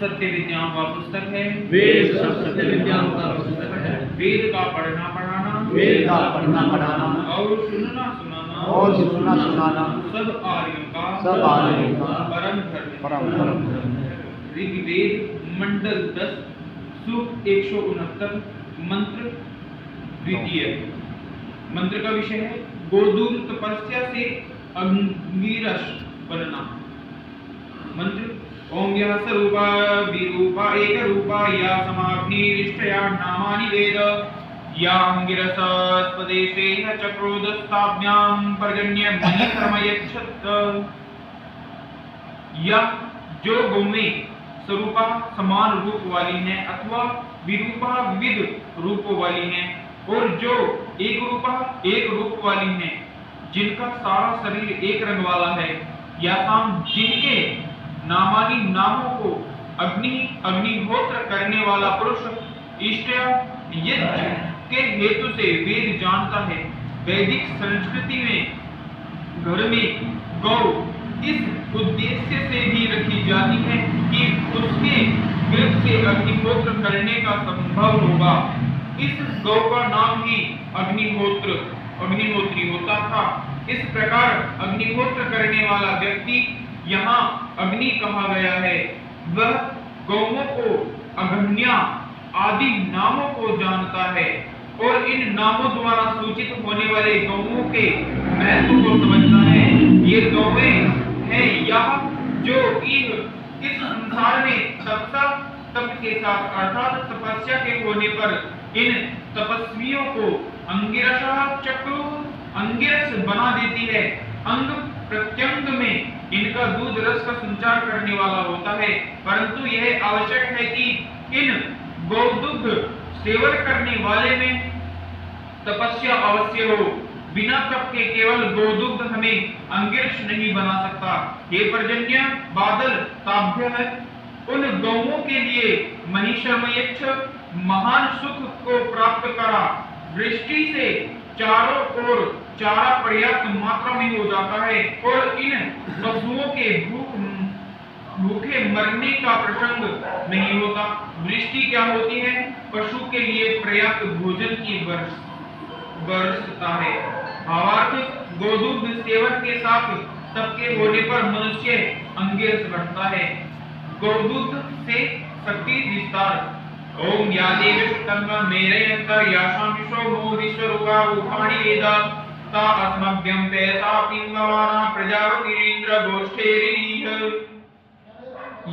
सत्य विद्याओं का पुस्तक है, वेद सब सत्य विद्याओं का पुस्तक है। वेद का पढ़ना पढ़ाना, वेद का पढ़ना पढ़ाना और सुनना सुनाना, और सुनना सुनाना सब आर्यों का परम धर्म। ऋग्वेद मंडल 10 सूक्त 169 मंत्र द्वितीय। मंत्र का विषय है गोदूत तपस्या से अंगिरस बनना। मंत्र ओम यः स्वरूपा विरूपा एक रूपा या समाग्निरिष्टया नामानि वेद या अंगिरसस्पदेशेन चक्रोदस्ताभ्यां पर्जन्य मणिक्रमयच्छत्। या जो गौमें स्वरूपा समान रूप वाली हैं अथवा विरूपा विविध रूपों वाली हैं, और जो एक रूपा एक रूप वाली हैं, जिनका सारा शरीर एक रंग वाला है, या साम जिनके नामानी नामों को अग्निहोत्र करने वाला पुरुष इष्ट यज्ञ के हेतु से वेद जानता है। वैदिक संस्कृति में घर में गौ इस उद्देश्य से भी रखी जाती है कि उसके गर्भ से अग्निहोत्र करने का संभव होगा। इस गौ का नाम ही अग्निहोत्री होता था। इस प्रकार अग्निहोत्र करने वाला व्यक्ति यहाँ अग्नि कहा गया है। वह गौओं को अग्न्या आदि नामों को जानता है और इन नामों द्वारा सूचित होने वाले गौओं के महत्व को समझता है। ये गौएं हैं यह जो इस संसार में तप के साथ अर्थात तपस्या के होने पर इन तपस्वियों को अंगिरस बना देती है। अंग प्रत्यंग में इनका दूध रस का संचार करने वाला होता है, परंतु यह आवश्यक है कि इन गौदुग्ध सेवन करने वाले में तपस्या अवश्य हो। बिना तप के केवल गौदुग्ध हमें अंगिरस नहीं बना सकता। हे पर्जन्य बादल ताभ्य है, उन गौओं के लिए महिषमयच्छ महान सुख को प्राप्त करा। वृष्टि से चारों ओर चारा पर्याप्त मात्रा में हो जाता है और इन पशुओं के भूखे मरने का प्रसंग नहीं होता। वृष्टि क्या होती है? पशु के लिए पर्याप्त भोजन की वर्षता है। भावार्थ गोदुग्ध सेवन के साथ तप के होने पर मनुष्य अंगिरस बढ़ता है। गोदुग्ध से शक्ति विस्तार। ओम या देवस्तंग मेरयंत याशां विश्व मोदिश्वरुका रूपाणि वेद ता अस्मभ्यं पैसा पिंगवाना प्रजापतिन्द्र गोष्ठेरिह।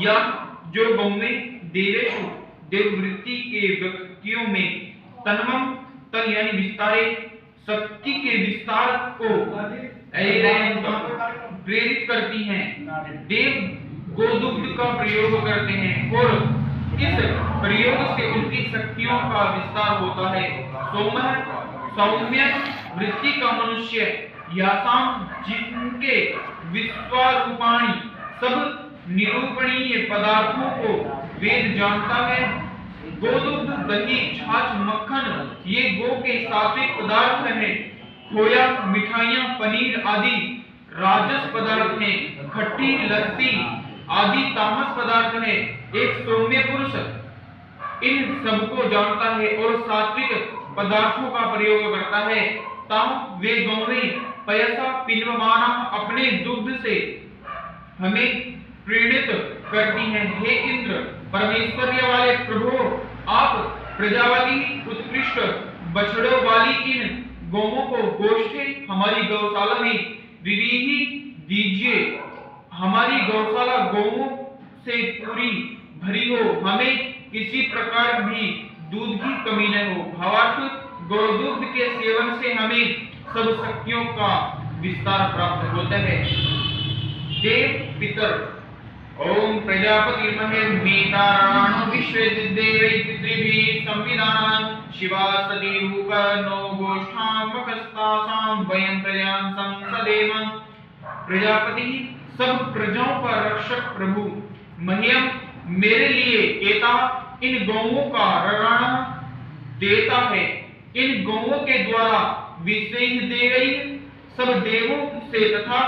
या जो गौमें देवेषु देववृत्ति के व्यक्तियों में तन्मम तन यानी विस्तारे शक्ति के विस्तार को प्रेरित करती हैं। देव गोदुग्ध का प्रयोग करते हैं और इस प्रयोग से उनकी शक्तियों का विस्तार होता है। सौम्य वृत्ति का मनुष्य यासाम जिनके विश्वारूपाणी सब निरूपणीय पदार्थों को वेद जानता है। गोदुग्ध दही छाछ मक्खन ये गो के सात्विक पदार्थ हैं। खोया मिठाइयाँ पनीर आदि राजस पदार्थ हैं। खट्टी लस्सी आदि तामस पदार्थ हैं। एक सौम्य पुरुष इन सबको जानता है और सात्विक पदार्थों का प्रयोग करता है। ताम वे गौएं पयसा पिन्वमाना अपने दुग्ध से हमें प्रेरित करती हैं। हे इंद्र परमेश्वर्य वाले प्रभु, आप प्रजावली उत्कृष्ट बछड़ों वाली इन गौओं को गोष्ठे हमारी गौशाला में विरीही दीजिए। हमारी गौशाला गौओं से पूरी भरी हो, हमें किसी प्रकार भी दूध की कमी न हो। भावार्थ गौदुग्ध के सेवन से हमें सब शक्तियों का विस्तार प्राप्त होता है। देव पितर ओम प्रजापतिर्महे मेताराणो विश्वेदेवै पितृभिः संविदानान् शिवा सती रूप नो गोष्ठां वकस्तासां वयं प्रजां संसदेम। प्रजापति सब प्रजाओं का रक्षक प्रभु मह्यम मेरे लिए एता इन गौओं का रराना देता है। इन गौओं के द्वारा विषय दे गई सब देवों से तथा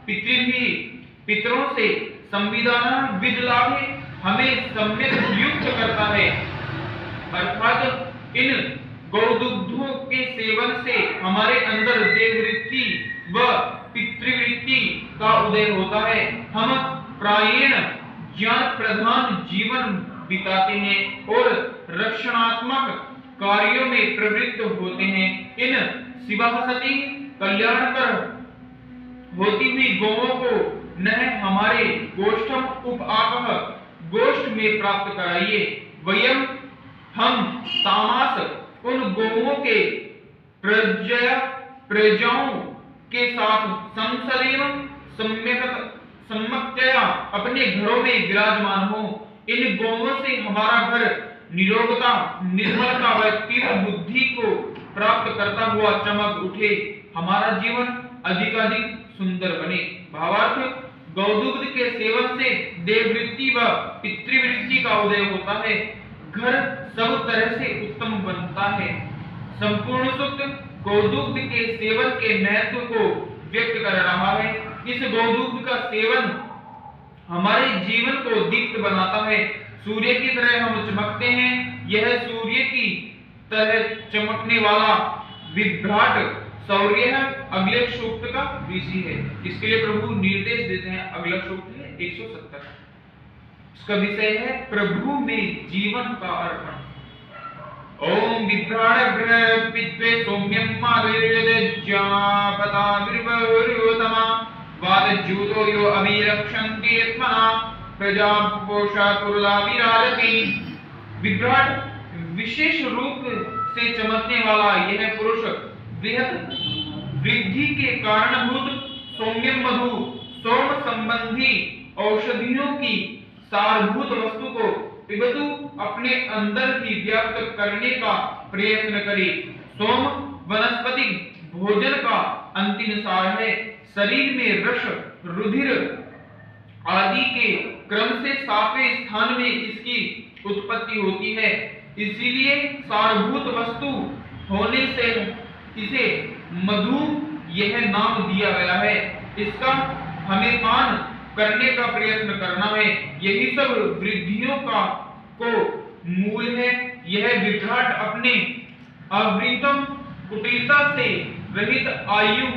पितरों से संविधान विद लाभ है। हमें सम्यक युक्त करता है। अर्थात इन गौदुग्धों के सेवन से हमारे अंदर देववृत्ति व पितृवृत्ति का उदय होता है। हम प्रायेण ज्ञान प्रधान जीवन बिताते हैं और रक्षणात्मक कार्यों में प्रवृत्त होते हैं। इन शिवासती कल्याणकर होती हुई गौओं को न हमारे गोष्ठम उपापः गोष्ठ में प्राप्त कराइए। वयम हम तामास उन गौओं के प्रजाओं के साथ संसदेव सम्यक्तया अपने घरों में विराजमान हो। इन गौओं से हमारा घर निरोगता, निर्मलता व तीव्र बुद्धि को प्राप्त करता हुआ चमक उठे, हमारा जीवन अधिकाधिक सुंदर बने। भावार्थ, गौदुग्ध के सेवन से देववृत्ति व पितृवृत्ति का उदय होता है, घर सब तरह से उत्तम बनता है। संपूर्ण सूक्त गौदुग्ध के सेवन के महत्व को व्यक्त कर रहा है। इस गौदुग्ध का सेवन हमारे जीवन को दीप्त बनाता है। सूर्य की तरह हम चमकते हैं। यह सूर्य की तरह चमकने वाला विभ्राट शौर्य है। अगले सूक्त का ऋषि है। इसके लिए प्रभु निर्देश देते हैं। अगला सूक्त है 170। इसका विषय है प्रभु में जीवन का अर्पण। ओम विभ्राट ग्रह पित्वे सौम्यम मावेदज्ञापता विर्वरुतमा वादज्यूतो यो अभिरक्षन्ति आत्मना प्रजापोषा कुरुला विराजति। विभ्राट विशेष रूप से चमकने वाला यह पुरुष बृहत वृद्धि के कारणभूत सौम्यम मधु सोम संबंधी औषधियों की सारभूत वस्तु को पिबतु अपने अंदर ही व्याप्त करने का प्रयत्न करे। सोम वनस्पति भोजन का अंतिम सार है। शरीर में रस रुधिर आदि के क्रम से 7वें स्थान में इसकी उत्पत्ति होती है। इसीलिए सारभूत वस्तु होने से इसे मधु यह नाम दिया गया है। इसका हमें पान करने का प्रयत्न करना है। यही सब वृद्धियों का को मूल है। यह विभ्राट अपने अवृतम कुटिलता से रहित आयु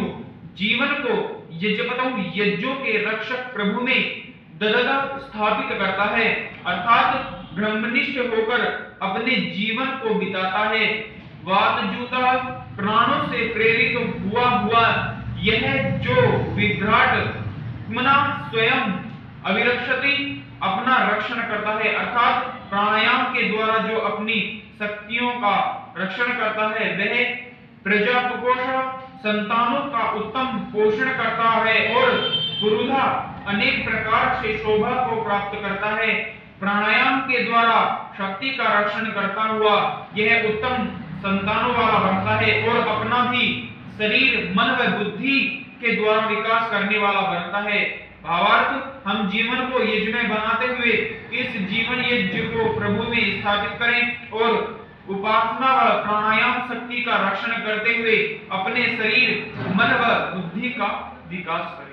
जीवन को यजपतम यज्ञों के रक्षक प्रभु में दृढ़ता स्थापित करता है, अर्थात ब्रह्मनिष्ठ होकर अपने जीवन को बिताता है। वातजूता प्राणों से प्रेरित हुआ यह जो विभ्राट मना स्वयं अभिरक्षति अपना रक्षण करता है, अर्थात प्राणायाम के द्वारा जो अपनी शक्तियों का रक्षण करता है, वह प्रजापोष संतानों का उत्तम पोषण करता है और पुरुधा अनेक प्रकार से शोभा को प्राप्त करता है। प्राणायाम के द्वारा शक्ति का रक्षण करता हुआ यह उत्तम संतानों वाला बनता है और अपना भी शरीर, मन व बुद्धि के द्वारा विकास करने वाला बनता है। भावार्थ, हम जीवन को यज्ञमय बनाते हुए इस जीवन यज्ञ को प्रभु में स्थापित करें और उपासना व प्राणायाम शक्ति का रक्षण करते हुए अपने शरीर, मन व बुद्धि का विकास करें।